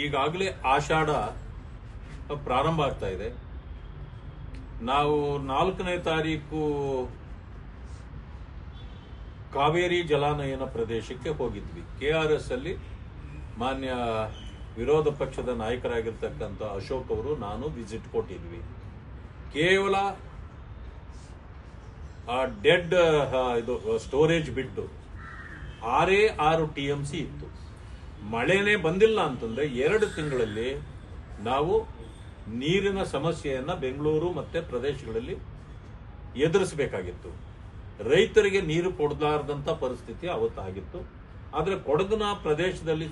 ಈಗಾಗಲೇ ಆಷಾಢ ಪ್ರಾರಂಭ ಆಗ್ತಾ ಇದೆ. ನಾವು 4ನೇ ತಾರೀಕು ಕಾವೇರಿ ಜಲಾನಯನ ಪ್ರದೇಶಕ್ಕೆ ಹೋಗಿದ್ವಿ. KRS ಅಲ್ಲಿ ಮಾನ್ಯ ವಿರೋಧ ಪಕ್ಷದ ನಾಯಕರಾಗಿರ್ತಕ್ಕಂಥ ಅಶೋಕ್ ಅವರು ನಾನು ವಿಸಿಟ್ ಕೊಟ್ಟಿದ್ವಿ. ಕೇವಲ ಆ ಡೆಡ್ ಇದು ಸ್ಟೋರೇಜ್ ಬಿಟ್ಟು 6 TMC ಇತ್ತು. ಮಳೆನೇ ಬಂದಿಲ್ಲ ಅಂತಂದ್ರೆ 2 ತಿಂಗಳಲ್ಲಿ ನಾವು ನೀರಿನ ಸಮಸ್ಯೆಯನ್ನ ಬೆಂಗಳೂರು ಮತ್ತೆ ಪ್ರದೇಶಗಳಲ್ಲಿ ಎದುರಿಸಬೇಕಾಗಿತ್ತು. ರೈತರಿಗೆ ನೀರು ಕೊಡಲಾರದಂತ ಪರಿಸ್ಥಿತಿ ಅವತ್ತಾಗಿತ್ತು. ಆದ್ರೆ ಕೊಡಗಿನ ಪ್ರದೇಶದಲ್ಲಿ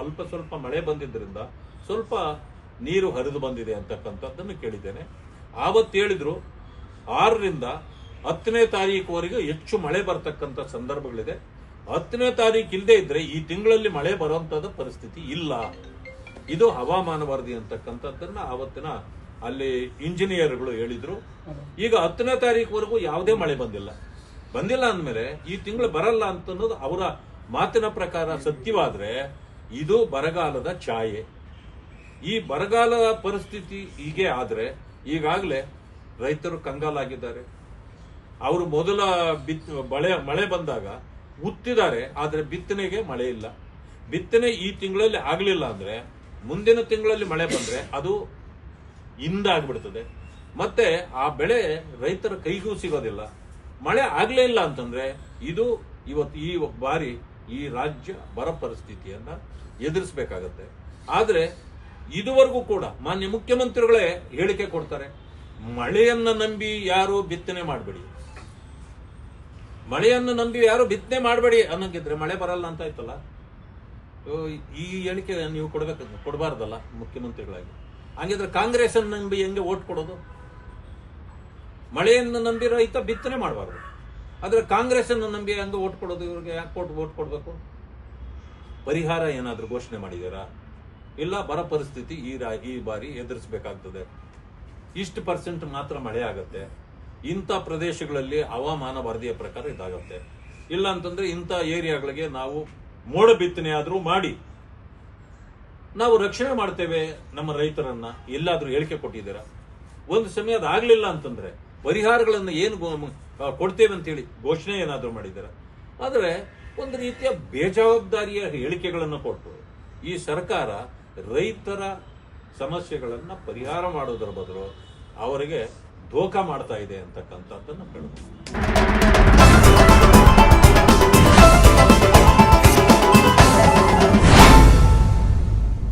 ಅಲ್ಪ ಸ್ವಲ್ಪ ಮಳೆ ಬಂದಿದ್ದರಿಂದ ಸ್ವಲ್ಪ ನೀರು ಹರಿದು ಬಂದಿದೆ ಅಂತಕ್ಕಂಥದ್ದನ್ನು ಕೇಳಿದ್ದೇನೆ. ಆವತ್ತು ಹೇಳಿದ್ರು 6ರಿಂದ 10ನೇ ತಾರೀಕುವರೆಗೂ ಹೆಚ್ಚು ಮಳೆ ಬರ್ತಕ್ಕಂಥ ಸಂದರ್ಭಗಳಿದೆ. 10ನೇ ತಾರೀಕು ಇಲ್ಲದೆ ಇದ್ರೆ ಈ ತಿಂಗಳಲ್ಲಿ ಮಳೆ ಬರುವಂತದ ಪರಿಸ್ಥಿತಿ ಇಲ್ಲ. ಇದು ಹವಾಮಾನ ವರದಿ ಅಂತಕ್ಕಂಥದ್ದನ್ನ ಆವತ್ತಿನ ಅಲ್ಲಿ ಇಂಜಿನಿಯರ್ಗಳು ಹೇಳಿದ್ರು. ಈಗ 10ನೇ ತಾರೀಕುವರೆಗೂ ಯಾವುದೇ ಮಳೆ ಬಂದಿಲ್ಲ ಅಂದ್ಮೇಲೆ ಈ ತಿಂಗಳು ಬರಲ್ಲ ಅಂತನ್ನೋದು ಅವರ ಮಾತಿನ ಪ್ರಕಾರ ಸತ್ಯವಾದ್ರೆ ಇದು ಬರಗಾಲದ ಛಾಯೆ. ಈ ಬರಗಾಲ ಪರಿಸ್ಥಿತಿ ಹೀಗೆ ಆದ್ರೆ ಈಗಾಗಲೇ ರೈತರು ಕಂಗಾಲಾಗಿದ್ದಾರೆ. ಅವರು ಮೊದಲ ಮಳೆ ಬಂದಾಗ ಉತ್ತಿದ್ದಾರೆ, ಆದ್ರೆ ಬಿತ್ತನೆಗೆ ಮಳೆ ಇಲ್ಲ. ಬಿತ್ತನೆ ಈ ತಿಂಗಳಲ್ಲಿ ಆಗ್ಲಿಲ್ಲ ಅಂದ್ರೆ ಮುಂದಿನ ತಿಂಗಳಲ್ಲಿ ಮಳೆ ಬಂದ್ರೆ ಅದು ಹಿಂದಾಗ್ಬಿಡ್ತದೆ. ಮತ್ತೆ ಆ ಬೆಳೆ ರೈತರ ಕೈಗೂ ಸಿಗೋದಿಲ್ಲ. ಮಳೆ ಆಗ್ಲೇ ಇಲ್ಲ ಅಂತಂದ್ರೆ ಇದು ಇವತ್ತು ಈ ಬಾರಿ ಈ ರಾಜ್ಯ ಬರ ಪರಿಸ್ಥಿತಿಯನ್ನ ಎದುರಿಸಬೇಕಾಗತ್ತೆ. ಆದ್ರೆ ಇದುವರೆಗೂ ಕೂಡ ಮಾನ್ಯ ಮುಖ್ಯಮಂತ್ರಿಗಳೇ ಹೇಳಿಕೆ ಕೊಡ್ತಾರೆ, ಮಳೆಯನ್ನ ನಂಬಿ ಯಾರು ಬಿತ್ತನೆ ಮಾಡಬೇಡಿ, ಮಳೆಯನ್ನು ನಂಬಿ ಯಾರು ಬಿತ್ತನೆ ಮಾಡಬೇಡಿ ಅನ್ನೋಂಗಿದ್ರೆ ಮಳೆ ಬರಲ್ಲ ಅಂತ ಆಯ್ತಲ್ಲ. ಈ ಹೇಳಿಕೆ ನೀವು ಕೊಡಬಾರ್ದಲ್ಲ ಮುಖ್ಯಮಂತ್ರಿಗಳಾಗಿ. ಹಂಗಿದ್ರೆ ಕಾಂಗ್ರೆಸ್ ಅನ್ನು ನಂಬಿ ಹೆಂಗೆ ಓಟ್ ಕೊಡೋದು? ಮಳೆಯನ್ನು ನಂಬಿ ರೈತ ಬಿತ್ತನೆ ಮಾಡಬಾರ್ದು, ಆದ್ರೆ ಕಾಂಗ್ರೆಸ್ ಅನ್ನು ನಂಬಿ ಹಂಗೆ ಓಟ್ ಕೊಡೋದು? ಇವ್ರಿಗೆ ಯಾಕೆ ಓಟ್ ಕೊಡ್ಬೇಕು? ಪರಿಹಾರ ಏನಾದ್ರೂ ಘೋಷಣೆ ಮಾಡಿದಾರಾ? ಇಲ್ಲ, ಬರ ಪರಿಸ್ಥಿತಿ ಈ ಬಾರಿ ಎದುರಿಸಬೇಕಾಗ್ತದೆ, ಇಷ್ಟು % ಮಾತ್ರ ಮಳೆ ಆಗತ್ತೆ, ಇಂಥ ಪ್ರದೇಶಗಳಲ್ಲಿ ಹವಾಮಾನ ವರದಿಯ ಪ್ರಕಾರ ಇದಾಗತ್ತೆ, ಇಲ್ಲ ಅಂತಂದ್ರೆ ಇಂಥ ಏರಿಯಾಗಳಿಗೆ ನಾವು ಮೋಡ ಬಿತ್ತನೆ ಆದ್ರೂ ಮಾಡಿ ನಾವು ರಕ್ಷಣೆ ಮಾಡ್ತೇವೆ ನಮ್ಮ ರೈತರನ್ನ ಎಲ್ಲಾದ್ರೂ ಹೇಳಿಕೆ ಕೊಟ್ಟಿದ್ದೀರಾ? ಒಂದು ಸಮಯ ಅದಾಗ್ಲಿಲ್ಲ ಅಂತಂದ್ರೆ ಪರಿಹಾರಗಳನ್ನು ಏನು ಕೊಡ್ತೇವೆ ಅಂತೇಳಿ ಘೋಷಣೆ ಏನಾದ್ರೂ ಮಾಡಿದ್ದೀರಾ? ಆದ್ರೆ ಒಂದು ರೀತಿಯ ಬೇಜವಾಬ್ದಾರಿಯ ಹೇಳಿಕೆಗಳನ್ನು ಕೊಟ್ಟು ಈ ಸರ್ಕಾರ ರೈತರ ಸಮಸ್ಯೆಗಳನ್ನ ಪರಿಹಾರ ಮಾಡೋದರ ಬದಲು ಅವರಿಗೆ ಧೋಖಾ ಮಾಡ್ತಾ ಇದೆ ಅಂತಕ್ಕಂಥದ್ದನ್ನು ಹೇಳಬಹುದು.